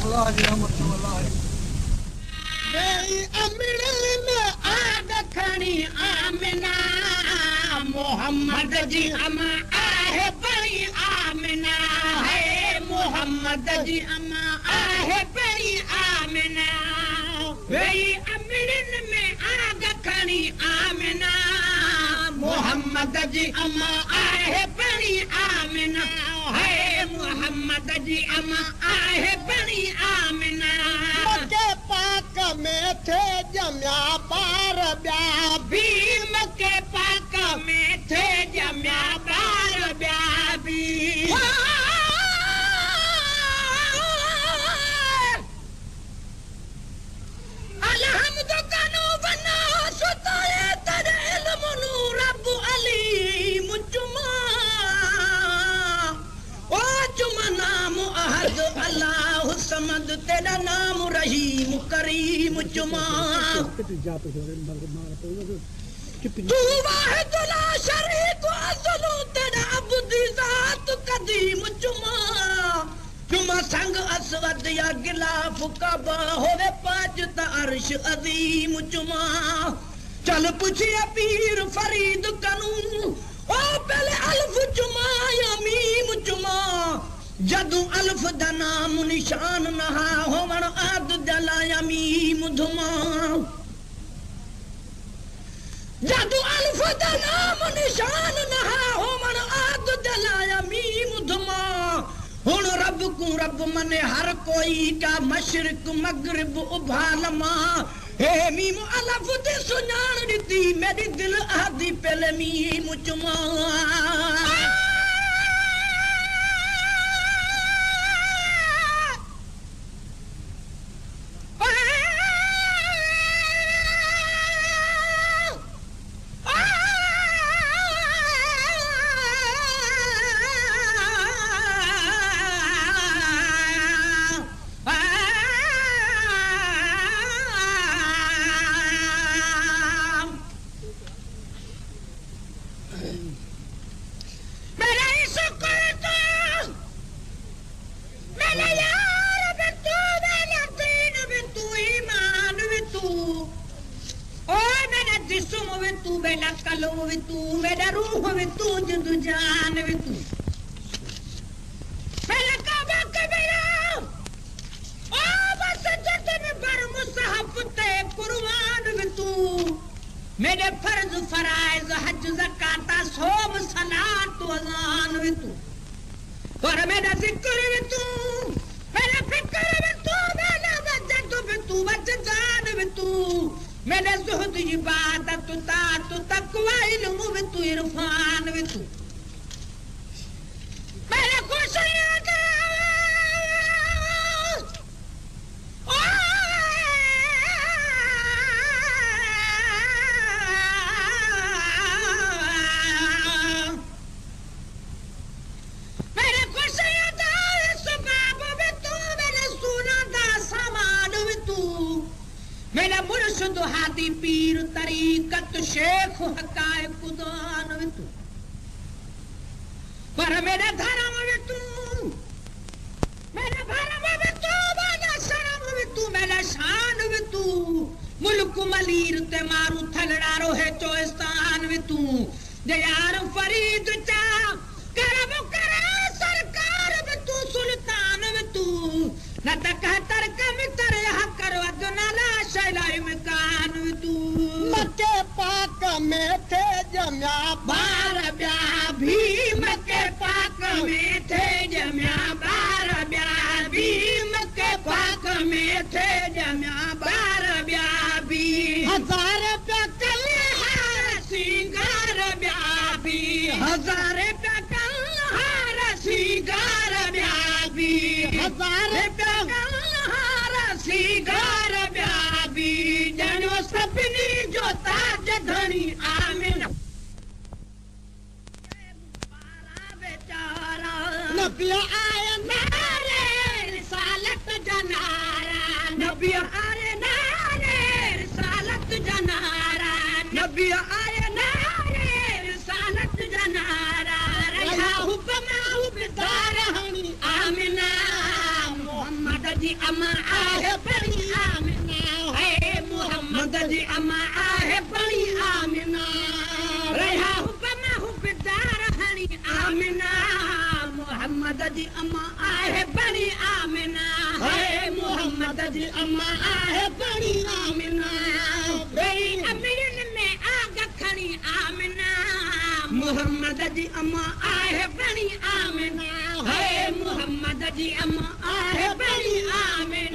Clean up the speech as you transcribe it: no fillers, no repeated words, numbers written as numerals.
अल्लाह जी रहमत अल्लाह बेई अमड़न आग खणी आमिना मोहम्मद जी अमा आहे बड़ी आमिना है मोहम्मद जी अमा आहे बड़ी आमिना बेई अमड़न में आग खणी आमिना मोहम्मद जी अमा आहे बड़ी आमिना है मोहम्मद जी अमा आहे बड़ी आमिना के पाक में थे जम्या बार ब्या भीम के पाक में थे जम्या बार ब्या भी अलहमदु कनु बना सुताए तेरे इल्म नु रब अली मुजुमा ओ जुमा नाम अहद अल्लाह समद तेरा नाम रहीम करीम जुमा तू वाहिद ला शरीक अज़लु तेरा अब्दी ज़ात कदीम जुमा जुमा संग असवद या गिलाफ कबा होवे पाज त अर्श अज़ीम जुमा चल पुछिया पीर फरीद कनु ओ पहले अल्फ जुमा या मीम जुमा जदू अल्फ दा नाम निशान नहा होवण आद दलाया मीम धुमा जदू अल्फ दा नाम निशान नहा होवण आद दलाया मीम धुमा हुण रब को रब मने हर कोई का मशरिक मगरिब उभालमा हे मीम अल्फ ते सुञाण दी मेरी दिल आदी पहले मीम जुमा मेरे फर्ज फराइज हज ज़कात सोम सलात अज़ान वे तू पर मेरा जिक्र वे तू मेरा फिक्र वे तू मेरा वजद वे तू वजदान वे तू मेरे ज़ुहद इबादत तात तक़वा इल्म वे तू इरफान वे तू मेरे खुशियां मेरा मुर्शिद हादी पीर तरीकत शेख हकाए खुदान वे तू पर मेरा धर्म वे तू मेरा भरम वे तू मेरा शर्म वे तू मेरा शान वे तू मुल्क मलीर ते मारू थलड़ारो है चोइस्तान वे तू जे यार फरीद चा करम करे सरकार वे तू सुल्तान वे तू न तक तरकम तरे हकर वदनाला शैलाई में कान तू मक्के पाक में थे जम्या बार ब्या भी मक्के पाक में थे जम्या बार ब्या भी मक्के पाक में थे जम्या बार ब्या भी हजार रुपया कलहार सिंगार ब्या भी हजार रुपया कलहार सिंगार ब्या भी हजार रुपया सिगार ब्याबी जनो सपनी जो ताज धनी आमिना बेचारा नबी आए नारे रिसालत जनारा नबी आए नारे रिसालत जनारा नबी आए नारे रिसालत जनारा रहा हुब दार हनी आमिना मोहम्मद जी अम्मा आहे बड़ी आमिना है मोहम्मद जी अम्मा आहे बड़ी आमिना रहा हुक्म हुबदार हनी आमिना मोहम्मद जी अम्मा आहे बड़ी आमिना है मोहम्मद जी अम्मा आहे बड़ी आमिना रही अमीरन में आग खड़ी आमिना मोहम्मद जी अम्मा आहे बड़ी आमिना है मोहम्मद जी अम्मा आहे बड़ी आमिना